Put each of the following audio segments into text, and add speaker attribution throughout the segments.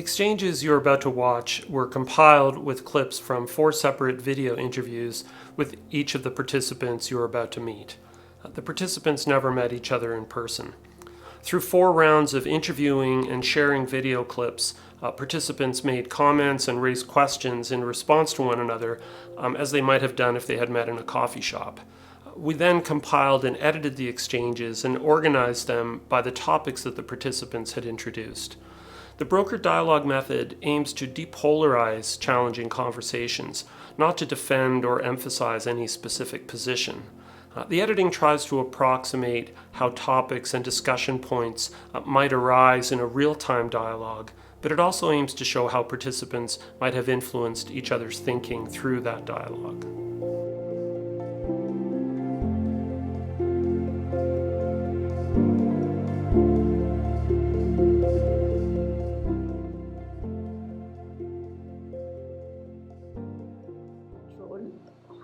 Speaker 1: exchanges you're about to watch were compiled with clips from 4 separate video interviews with each of the participants you're about to meet. The participants never met each other in person. Through 4 rounds of interviewing and sharing video clips, participants made comments and raised questions in response to one another, as they might have done if they had met in a coffee shop. We then compiled and edited the exchanges and organized them by the topics that the participants had introduced. The broker dialogue method aims to depolarize challenging conversations, not to defend or emphasize any specific position. The editing tries to approximate how topics and discussion points might arise in a real-time dialogue, but it also aims to show how participants might have influenced each other's thinking through that dialogue.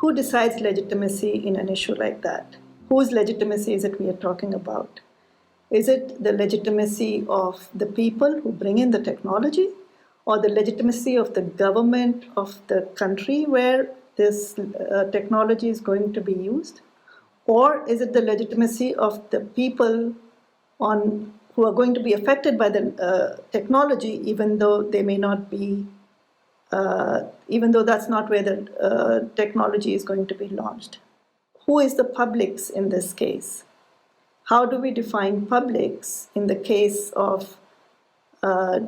Speaker 2: Who decides legitimacy in an issue like that? Whose legitimacy is it we are talking about? Is it the legitimacy of the people who bring in the technology, or the legitimacy of the government of the country where this technology is going to be used? Or is it the legitimacy of the people who are going to be affected by the technology, even though they may not be even though that's not where the technology is going to be launched? Who is the publics in this case? How do we define publics in the case of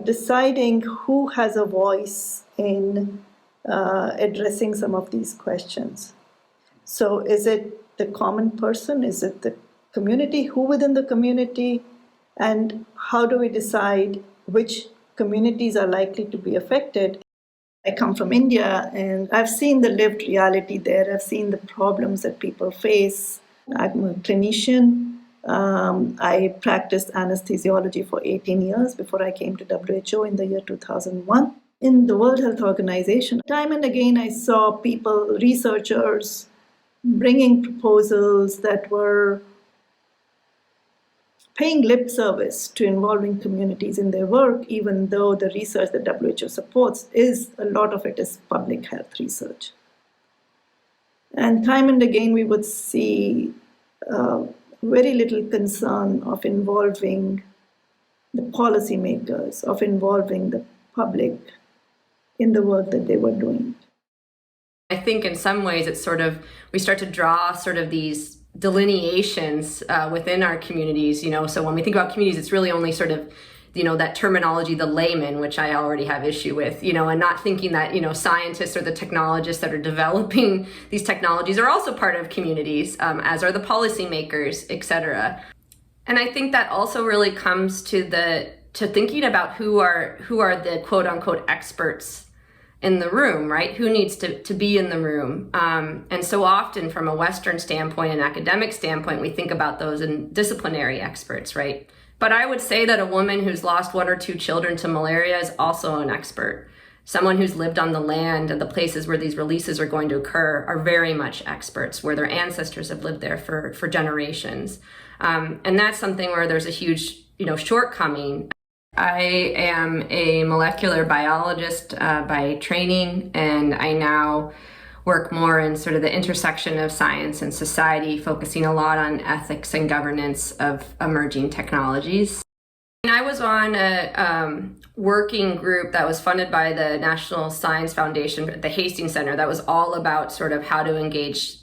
Speaker 2: deciding who has a voice in addressing some of these questions? So is it the common person? Is it the community? Who within the community? And how do we decide which communities are likely to be affected? I come from India, and I've seen the lived reality there. I've seen the problems that people face. I'm a clinician. I practiced anesthesiology for 18 years before I came to WHO in the year 2001. In the World Health Organization, time and again, I saw people, researchers, bringing proposals that were paying lip service to involving communities in their work, even though the research that WHO supports a lot of it is public health research. And time and again, we would see very little concern of involving the policymakers, of involving the public in the work that they were doing.
Speaker 3: I think in some ways it's we start to draw sort of these delineations within our communities, so when we think about communities, it's really only sort of, that terminology, the layman, which I already have issue with, and not thinking that, scientists or the technologists that are developing these technologies are also part of communities, as are the policymakers, etc. And I think that also really comes to thinking about who are the quote unquote experts in the room, right? Who needs to be in the room? And so often from a Western standpoint, an academic standpoint, we think about those in disciplinary experts, right? But I would say that a woman who's lost 1 or 2 children to malaria is also an expert. Someone who's lived on the land and the places where these releases are going to occur are very much experts, where their ancestors have lived there for generations. And that's something where there's a huge, shortcoming. I am a molecular biologist by training, and I now work more in sort of the intersection of science and society, focusing a lot on ethics and governance of emerging technologies. And I was on a working group that was funded by the National Science Foundation at the Hastings Center that was all about sort of how to engage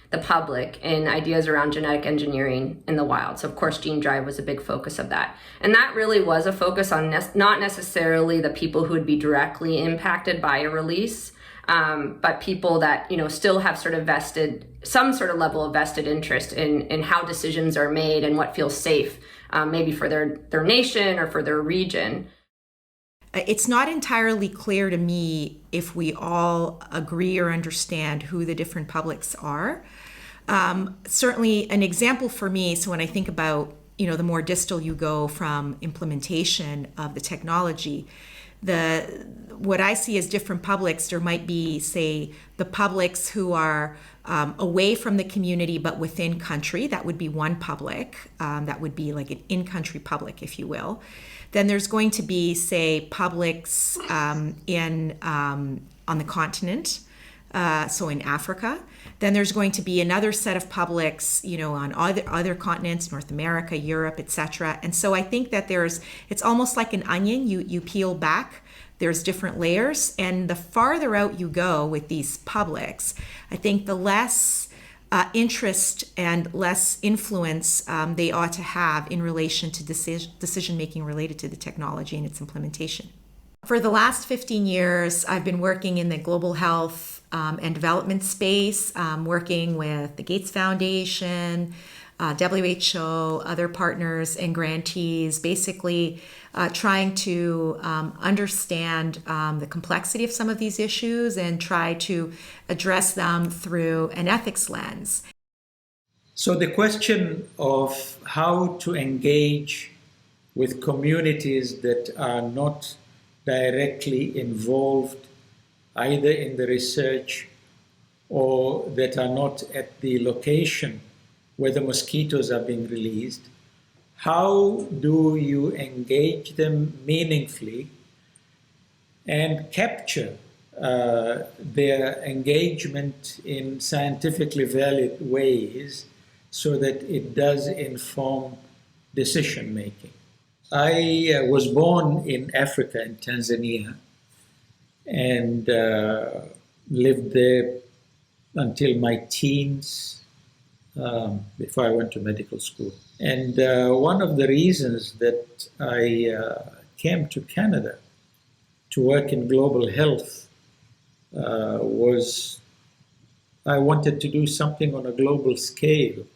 Speaker 3: the public in ideas around genetic engineering in the wild. So of course, Gene Drive was a big focus of that. And that really was a focus on not necessarily the people who would be directly impacted by a release, but people that, still have some sort of level of vested interest in how decisions are made and what feels safe, maybe for their nation or for their region.
Speaker 4: It's not entirely clear to me if we all agree or understand who the different publics are. Certainly an example for me, so when I think about the more distal you go from implementation of the technology, what I see as different publics, there might be, say, the publics who are away from the community but within country. That would be one public. That would be like an in-country public, if you will. Then there's going to be, say, publics on the continent, so in Africa. Then there's going to be another set of publics, on other continents, North America, Europe, etc. And so I think that it's almost like an onion. You peel back, there's different layers, and the farther out you go with these publics, I think the less interest and less influence they ought to have in relation to decision making related to the technology and its implementation. For the last 15 years, I've been working in the global health and development space, working with the Gates Foundation, WHO, other partners and grantees, basically trying to understand the complexity of some of these issues and try to address them through an ethics lens.
Speaker 5: So the question of how to engage with communities that are not directly involved either in the research or that are not at the location where the mosquitoes are being released, how do you engage them meaningfully and capture their engagement in scientifically valid ways so that it does inform decision making? I was born in Africa, in Tanzania, and lived there until my teens, before I went to medical school. And one of the reasons that I came to Canada to work in global health was I wanted to do something on a global scale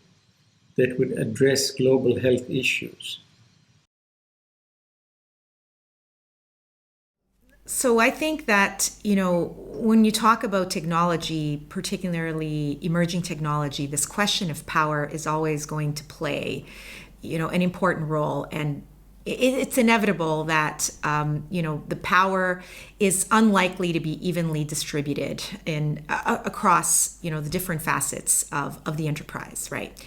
Speaker 5: that would address global health issues.
Speaker 4: So I think that, when you talk about technology, particularly emerging technology, this question of power is always going to play, an important role. And it's inevitable that, the power is unlikely to be evenly distributed across, the different facets of the enterprise, right?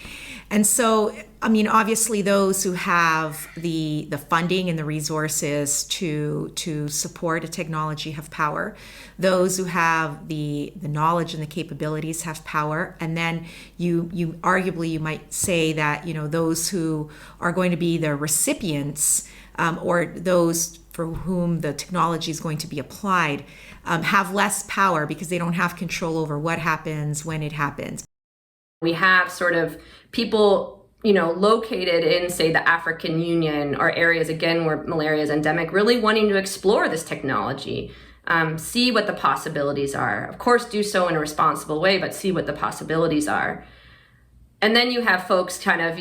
Speaker 4: And so, obviously those who have the funding and the resources to support a technology have power. Those who have the knowledge and the capabilities have power. And then you arguably, you might say that, those who are going to be the recipients or those for whom the technology is going to be applied have less power because they don't have control over what happens when it happens.
Speaker 3: We have sort of people, located in, say, the African Union or areas, again, where malaria is endemic, really wanting to explore this technology, see what the possibilities are. Of course, do so in a responsible way, but see what the possibilities are. And then you have folks kind of,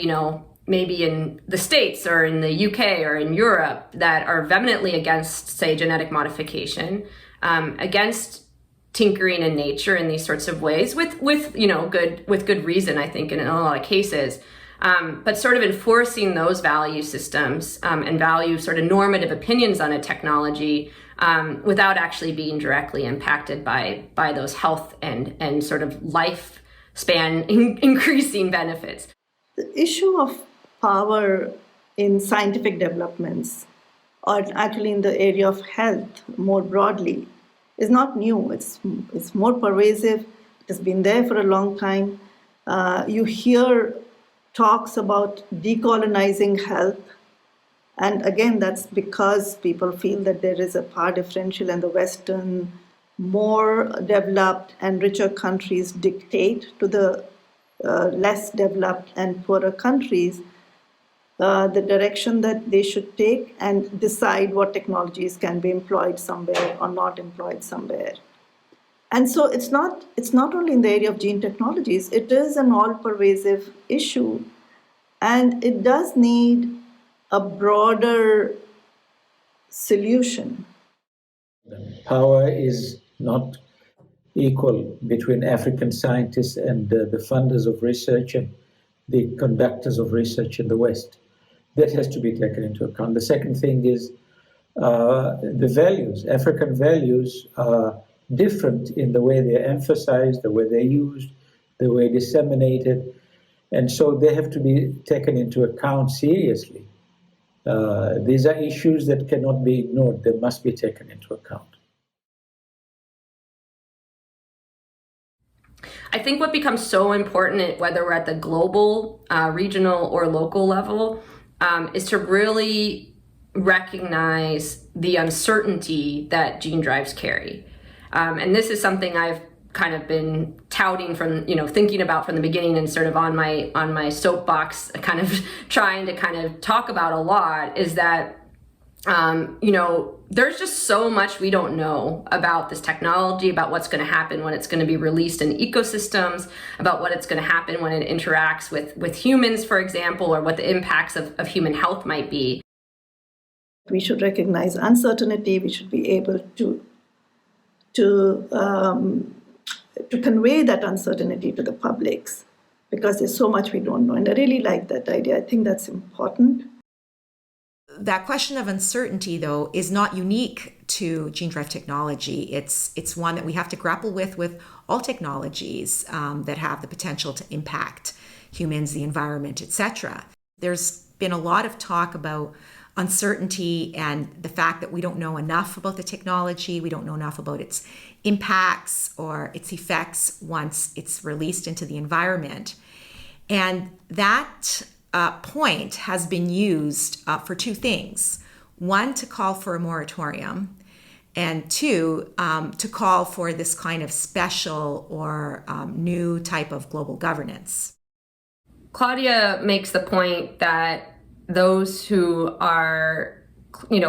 Speaker 3: maybe in the States or in the UK or in Europe that are vehemently against, say, genetic modification, against tinkering in nature in these sorts of ways with good reason, I think, in a lot of cases, but sort of enforcing those value systems and value sort of normative opinions on a technology without actually being directly impacted by those health and sort of lifespan increasing benefits.
Speaker 2: The issue of power in scientific developments, or actually in the area of health more broadly, is not new. It's more pervasive. It has been there for a long time. You hear talks about decolonizing health. And again, that's because people feel that there is a power differential and the Western, more developed and richer countries dictate to the less developed and poorer countries the direction that they should take and decide what technologies can be employed somewhere or not employed somewhere. And so it's not only in the area of gene technologies, it is an all-pervasive issue. And it does need a broader solution.
Speaker 5: Power is not equal between African scientists and the funders of research and the conductors of research in the West. That has to be taken into account. The second thing is the values. African values are different in the way they're emphasized, the way they're used, the way disseminated, and so they have to be taken into account seriously. These are issues that cannot be ignored. They must be taken into account.
Speaker 3: I think what becomes so important, whether we're at the global, regional, or local level, is to really recognize the uncertainty that gene drives carry. And this is something I've kind of been touting from, thinking about from the beginning, and sort of on my soapbox, kind of trying to kind of talk about a lot, is that there's just so much we don't know about this technology, about what's going to happen when it's going to be released in ecosystems, about what it's going to happen when it interacts with humans, for example, or what the impacts of human health might be.
Speaker 2: We should recognize uncertainty. We should be able to convey that uncertainty to the publics, because there's so much we don't know. And I really like that idea. I think that's important.
Speaker 4: That question of uncertainty, though, is not unique to gene drive technology. It's one that we have to grapple with all technologies that have the potential to impact humans, the environment, etc. There's been a lot of talk about uncertainty and the fact that we don't know enough about the technology. We don't know enough about its impacts or its effects once it's released into the environment. And that point has been used for two things. One, to call for a moratorium, and two, to call for this kind of special or new type of global governance.
Speaker 3: Claudia makes the point that those who are,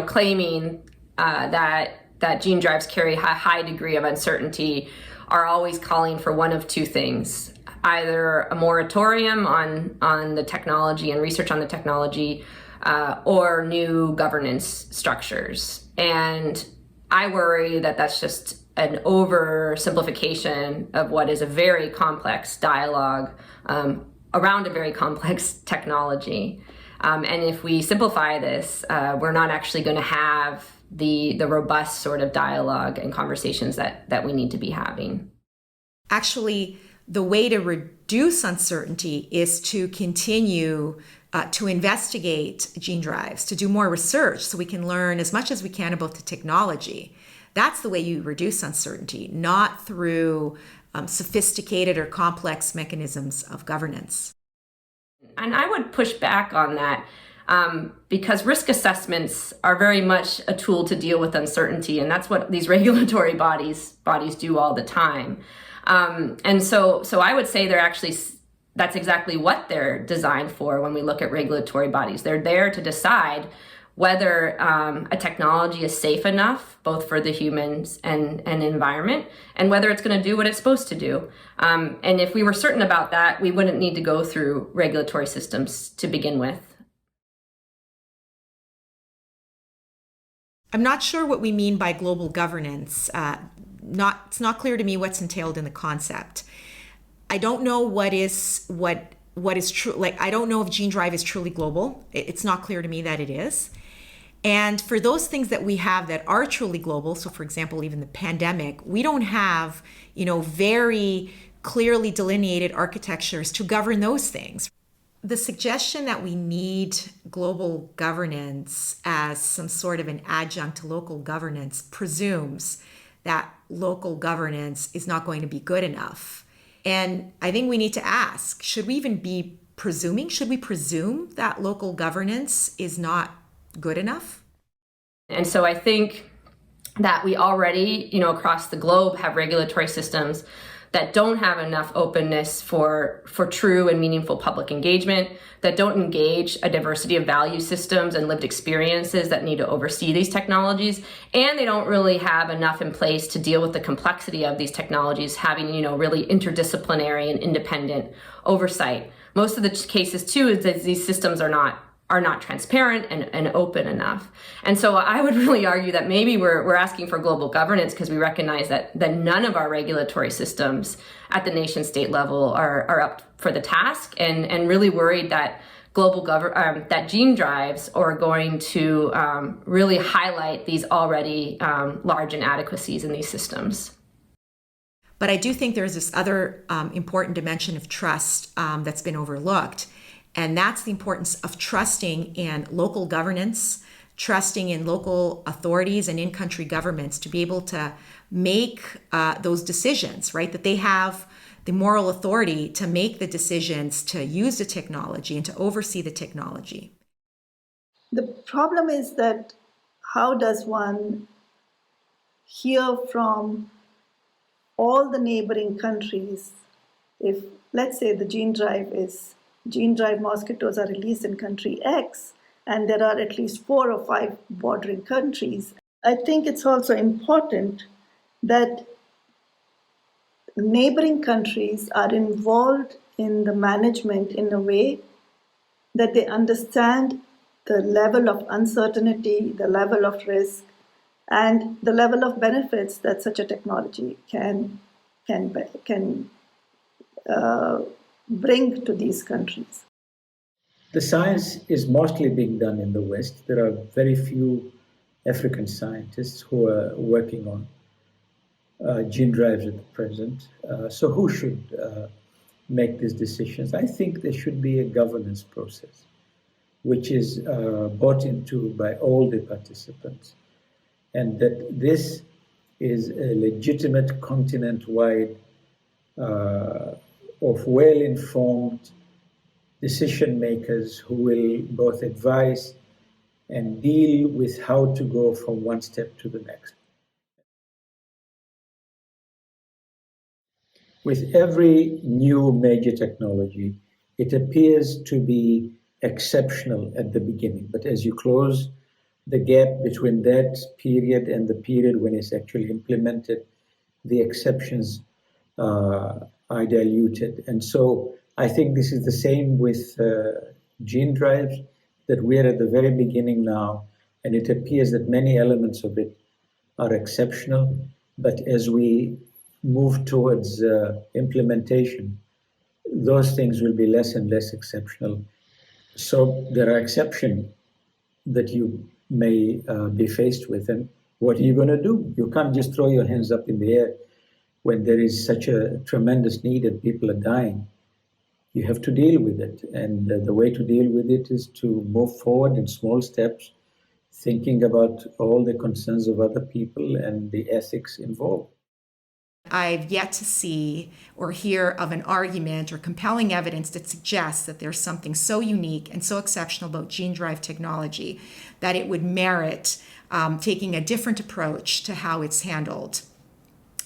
Speaker 3: claiming that gene drives carry a high degree of uncertainty are always calling for one of two things: either a moratorium on the technology and research on the technology, or new governance structures. And I worry that that's just an oversimplification of what is a very complex dialogue around a very complex technology. And if we simplify this, we're not actually going to have the robust sort of dialogue and conversations that we need to be having.
Speaker 4: Actually, the way to reduce uncertainty is to continue to investigate gene drives, to do more research so we can learn as much as we can about the technology. That's the way you reduce uncertainty, not through sophisticated or complex mechanisms of governance.
Speaker 3: And I would push back on that because risk assessments are very much a tool to deal with uncertainty, and that's what these regulatory bodies do all the time. And so I would say that's exactly what they're designed for when we look at regulatory bodies. They're there to decide whether a technology is safe enough, both for the humans and environment, and whether it's going to do what it's supposed to do. And if we were certain about that, we wouldn't need to go through regulatory systems to begin with.
Speaker 4: I'm not sure what we mean by global governance. It's not clear to me what's entailed in the concept. I don't know what is true. Like, I don't know if gene drive is truly global. It's not clear to me that it is. And for those things that we have that are truly global, so for example, even the pandemic, we don't have, very clearly delineated architectures to govern those things. The suggestion that we need global governance as some sort of an adjunct to local governance presumes that local governance is not going to be good enough. And I think we need to ask, should we even be presuming? Should we presume that local governance is not good enough?
Speaker 3: And so I think that we already, across the globe have regulatory systems that don't have enough openness for true and meaningful public engagement, that don't engage a diversity of value systems and lived experiences that need to oversee these technologies, and they don't really have enough in place to deal with the complexity of these technologies, having, really interdisciplinary and independent oversight. Most of the cases, too, is that these systems are not transparent and open enough. And so I would really argue that maybe we're asking for global governance because we recognize that none of our regulatory systems at the nation state level are up for the task, and really worried that that gene drives are going to really highlight these already large inadequacies in these systems.
Speaker 4: But I do think there's this other important dimension of trust that's been overlooked, and that's the importance of trusting in local governance, trusting in local authorities and in-country governments to be able to make those decisions, right? That they have the moral authority to make the decisions to use the technology and to oversee the technology.
Speaker 2: The problem is that how does one hear from all the neighboring countries if, let's say, the gene drive mosquitoes are released in country X, and there are at least 4 or 5 bordering countries. I think it's also important that neighboring countries are involved in the management in a way that they understand the level of uncertainty, the level of risk, and the level of benefits that such a technology can bring to these countries.
Speaker 5: The science is mostly being done in the West. There are very few African scientists who are working on gene drives at the present. So who should make these decisions? I think there should be a governance process, which is bought into by all the participants, and that this is a legitimate continent-wide of well-informed decision makers who will both advise and deal with how to go from one step to the next. With every new major technology, it appears to be exceptional at the beginning, but as you close the gap between that period and the period when it's actually implemented, the exceptions are diluted. And so I think this is the same with gene drives, that we're at the very beginning now, and it appears that many elements of it are exceptional, but as we move towards implementation, those things will be less and less exceptional. So there are exceptions that you may be faced with, and what are you going to do? You can't just throw your hands up in the air when there is such a tremendous need and people are dying. You have to deal with it, and the way to deal with it is to move forward in small steps, thinking about all the concerns of other people and the ethics involved.
Speaker 4: I've yet to see or hear of an argument or compelling evidence that suggests that there's something so unique and so exceptional about gene drive technology that it would merit taking a different approach to how it's handled.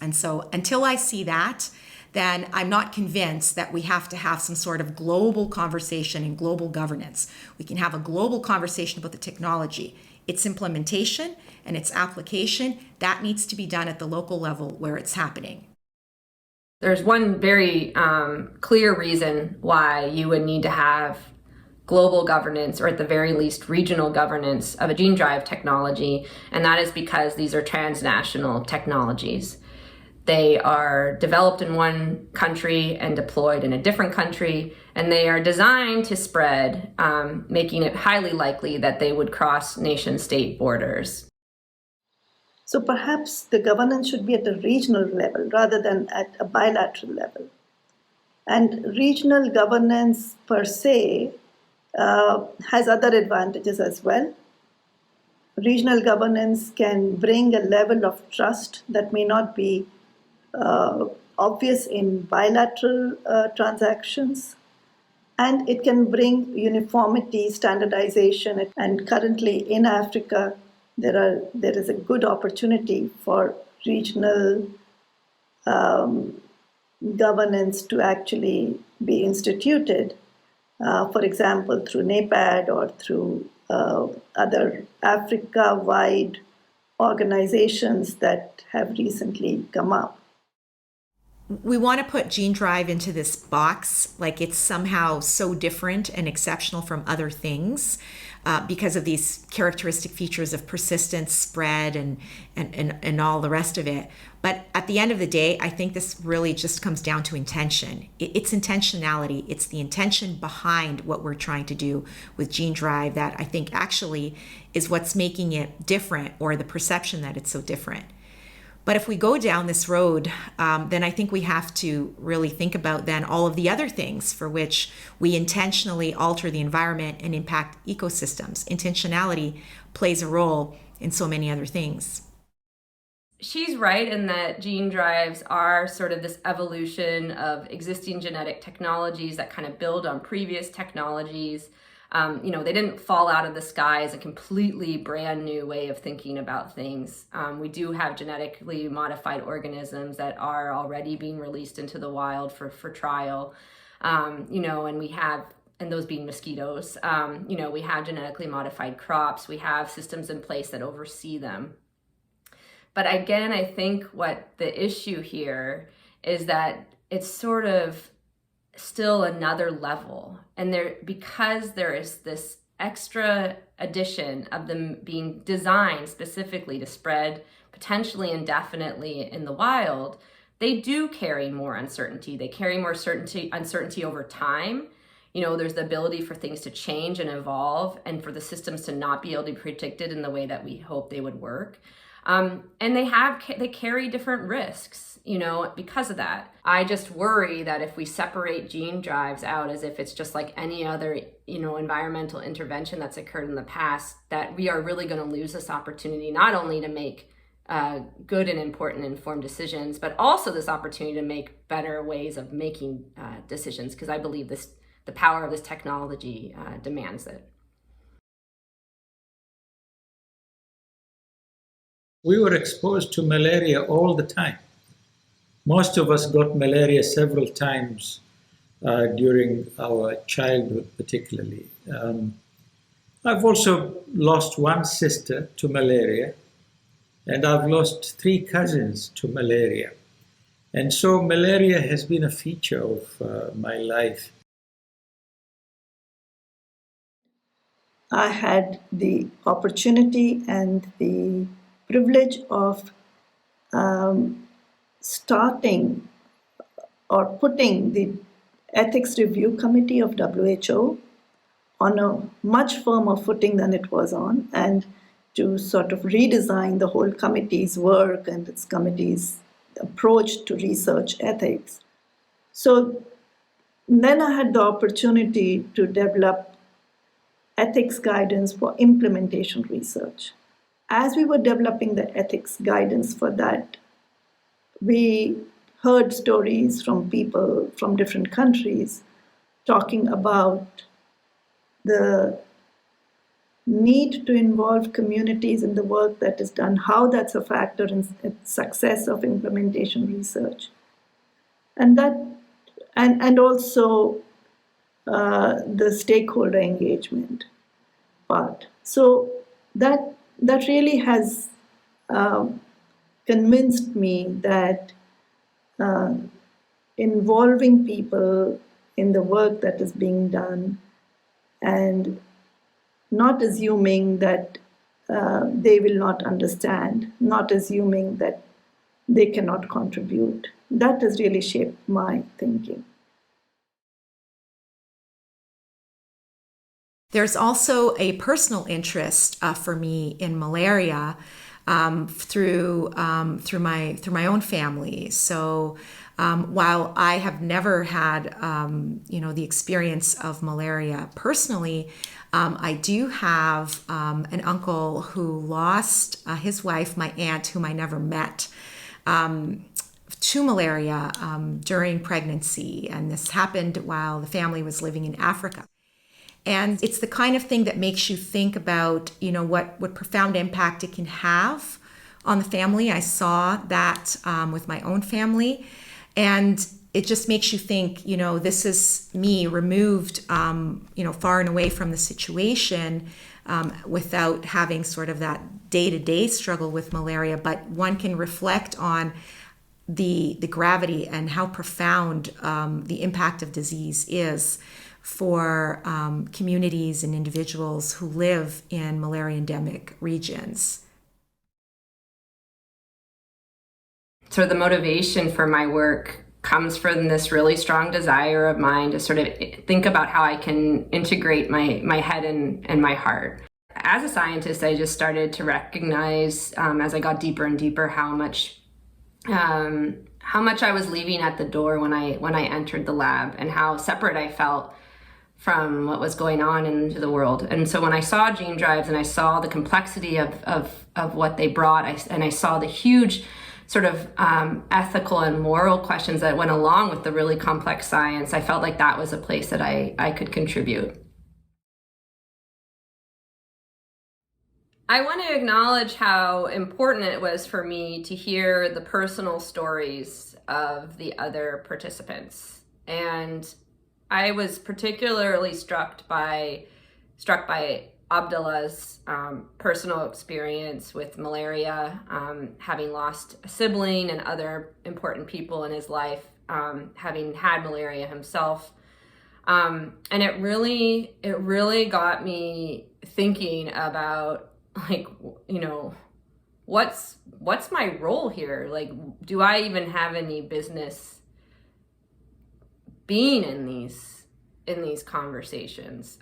Speaker 4: And so until I see that, then I'm not convinced that we have to have some sort of global conversation and global governance. We can have a global conversation about the technology, its implementation and its application. That needs to be done at the local level where it's happening.
Speaker 3: There's one very clear reason why you would need to have global governance, or at the very least regional governance of a gene drive technology, and that is because these are transnational technologies. They are developed in one country and deployed in a different country, and they are designed to spread, making it highly likely that they would cross nation-state borders.
Speaker 2: So perhaps the governance should be at a regional level rather than at a bilateral level. And regional governance per se has other advantages as well. Regional governance can bring a level of trust that may not be obvious in bilateral transactions, and it can bring uniformity, standardization, and currently in Africa there is a good opportunity for regional governance to actually be instituted, for example through NAPAD or through other Africa-wide organizations that have recently come up.
Speaker 4: we want to put gene drive into this box like it's somehow so different and exceptional from other things because of these characteristic features of persistence, spread, and all the rest of it. But at the end of the day, I think this really just comes down to intention. It's intentionality. It's the intention behind what we're trying to do with gene drive that I think actually is what's making it different, or the perception that it's so different. But if we go down this road, then I think we have to really think about then all of the other things for which we intentionally alter the environment and impact ecosystems. Intentionality plays a role in so many other things.
Speaker 3: She's right in that gene drives are sort of this evolution of existing genetic technologies that kind of build on previous technologies. They didn't fall out of the sky as a completely brand new way of thinking about things. We do have genetically modified organisms that are already being released into the wild for trial, and we have, and those being mosquitoes, we have genetically modified crops, we have systems in place that oversee them. But again, I think what the issue here is that it's sort of still another level, and because there is this extra addition of them being designed specifically to spread potentially indefinitely in the wild, they do carry more uncertainty. They carry more uncertainty over time. There's the ability for things to change and evolve, and for the systems to not be able to be predicted in the way that we hope they would work. And they carry different risks, because of that. I just worry that if we separate gene drives out as if it's just like any other, environmental intervention that's occurred in the past, that we are really going to lose this opportunity, not only to make good and important informed decisions, but also this opportunity to make better ways of making decisions, because I believe the power of this technology demands it.
Speaker 5: We were exposed to malaria all the time. Most of us got malaria several times during our childhood, particularly. I've also lost one sister to malaria, and I've lost 3 cousins to malaria. And so malaria has been a feature of my life.
Speaker 2: I had the opportunity and the privilege of starting or putting the ethics review committee of WHO on a much firmer footing than it was on, and to sort of redesign the whole committee's work and its committee's approach to research ethics. So then I had the opportunity to develop ethics guidance for implementation research. As we were developing the ethics guidance for that, we heard stories from people from different countries talking about the need to involve communities in the work that is done, how that's a factor in success of implementation research. And also the stakeholder engagement part. So that really has convinced me that involving people in the work that is being done and not assuming that they will not understand, not assuming that they cannot contribute, that has really shaped my thinking.
Speaker 4: There's also a personal interest for me in malaria through my own family. So while I have never had the experience of malaria personally, I do have an uncle who lost his wife, my aunt, whom I never met, to malaria during pregnancy, and this happened while the family was living in Africa. And it's the kind of thing that makes you think about, what profound impact it can have on the family. I saw that with my own family, and it just makes you think, this is me removed, far and away from the situation without having sort of that day-to-day struggle with malaria. But one can reflect on the gravity and how profound the impact of disease is for communities and individuals who live in malaria endemic regions.
Speaker 3: So the motivation for my work comes from this really strong desire of mine to sort of think about how I can integrate my head and my heart. As a scientist, I just started to recognize as I got deeper and deeper how much I was leaving at the door when I entered the lab, and how separate I felt from what was going on into the world. And so when I saw gene drives and I saw the complexity of what they brought, and I saw the huge sort of ethical and moral questions that went along with the really complex science, I felt like that was a place that I could contribute. I want to acknowledge how important it was for me to hear the personal stories of the other participants. And I was particularly struck by Abdullah's personal experience with malaria, having lost a sibling and other important people in his life, having had malaria himself. And it really got me thinking about, like, what's my role here? Like, do I even have any business being in these conversations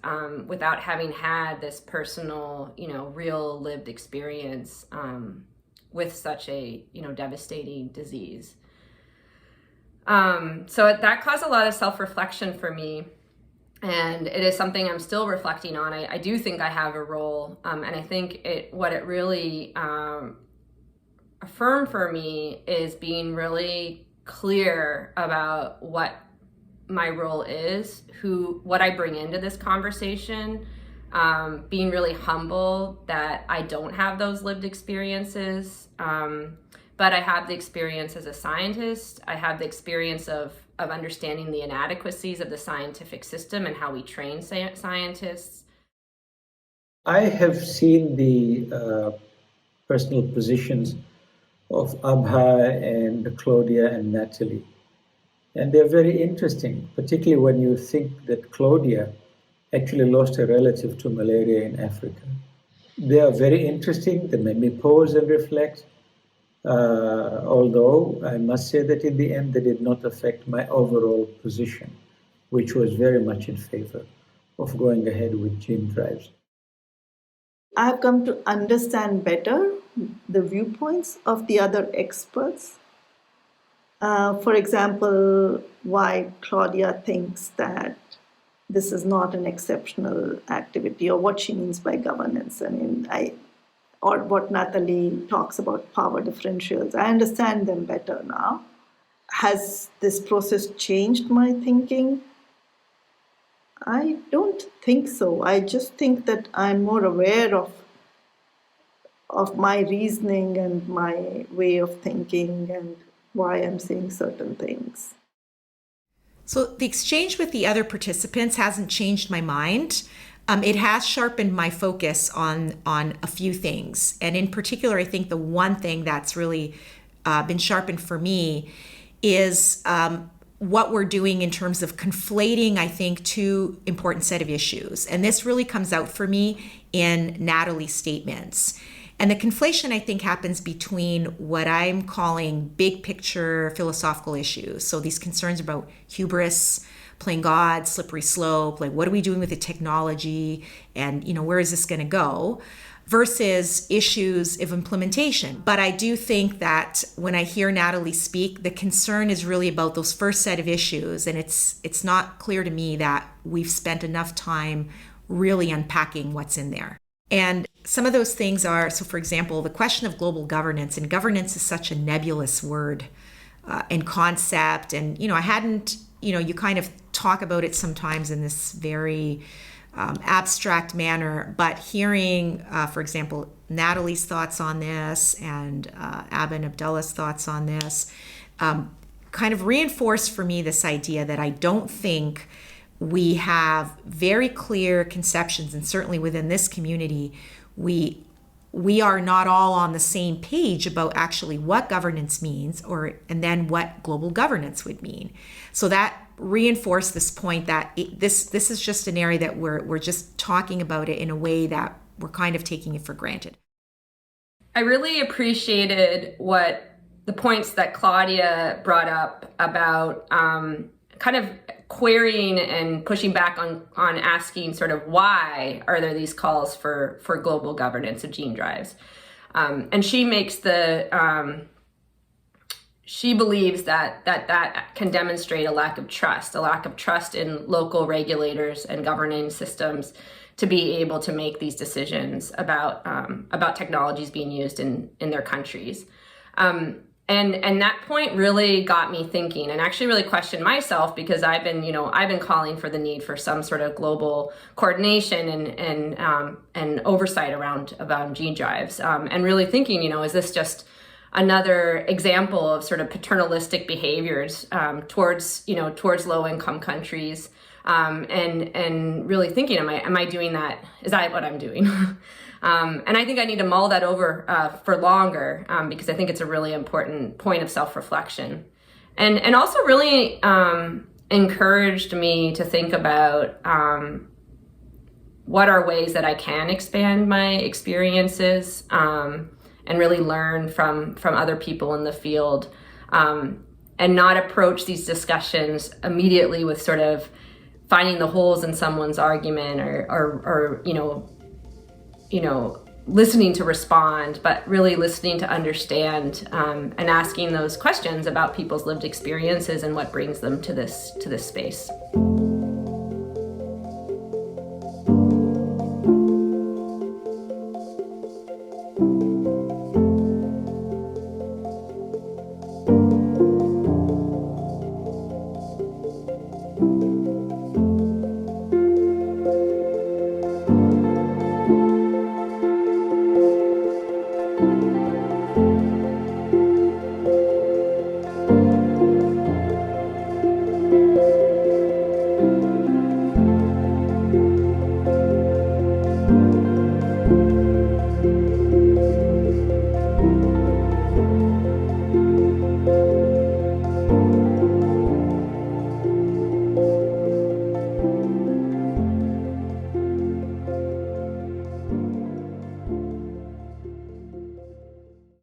Speaker 3: without having had this personal, real lived experience with such a, devastating disease. So that caused a lot of self-reflection for me. And it is something I'm still reflecting on. I do think I have a role. And I think what it really affirmed for me is being really clear about what my role is, what I bring into this conversation, being really humble that I don't have those lived experiences, but I have the experience as a scientist. I have the experience of understanding the inadequacies of the scientific system and how we train scientists.
Speaker 5: I have seen the personal positions of Abha and Claudia and Natalie. And they're very interesting, particularly when you think that Claudia actually lost a relative to malaria in Africa. They are very interesting. They made me pause and reflect. Although I must say that in the end, they did not affect my overall position, which was very much in favor of going ahead with gene drives.
Speaker 2: I have come to understand better the viewpoints of the other experts. For example, why Claudia thinks that this is not an exceptional activity, or what she means by governance. Or what Natalie talks about power differentials. I understand them better now. Has this process changed my thinking? I don't think so. I just think that I'm more aware of my reasoning and my way of thinking and why I'm saying certain things.
Speaker 4: So the exchange with the other participants hasn't changed my mind. It has sharpened my focus on a few things. And in particular, I think the one thing that's really been sharpened for me is what we're doing in terms of conflating, I think, two important set of issues. And this really comes out for me in Natalie's statements. And the conflation, I think, happens between what I'm calling big picture philosophical issues. So these concerns about hubris, playing God, slippery slope, like what are we doing with the technology, and where is this going to go, versus issues of implementation. But I do think that when I hear Natalie speak, the concern is really about those first set of issues, and it's not clear to me that we've spent enough time really unpacking what's in there. And some of those things are, so for example, the question of global governance, and governance is such a nebulous word and concept, and I hadn't, you kind of talk about it sometimes in this very abstract manner, but hearing, for example, Natalie's thoughts on this and Abba and Abdullah's thoughts on this kind of reinforced for me this idea that I don't think we have very clear conceptions, and certainly within this community, we we are not all on the same page about actually what governance means, and then what global governance would mean. So that reinforced this point that this is just an area that we're just talking about it in a way that we're kind of taking it for granted.
Speaker 3: I really appreciated what the points that Claudia brought up about kind of querying and pushing back on asking sort of why are there these calls for global governance of gene drives. And she makes she believes that can demonstrate a lack of trust in local regulators and governing systems to be able to make these decisions about technologies being used in their countries. And that point really got me thinking, and actually really questioned myself, because I've been calling for the need for some sort of global coordination and oversight around gene drives, and really thinking, is this just another example of sort of paternalistic behaviors towards low-income countries, and really thinking, am I doing that? Is that what I'm doing? And I think I need to mull that over for longer, because I think it's a really important point of self-reflection, and also really encouraged me to think about what are ways that I can expand my experiences and really learn from other people in the field, and not approach these discussions immediately with sort of finding the holes in someone's argument or listening to respond, but really listening to understand, and asking those questions about people's lived experiences and what brings them to this space.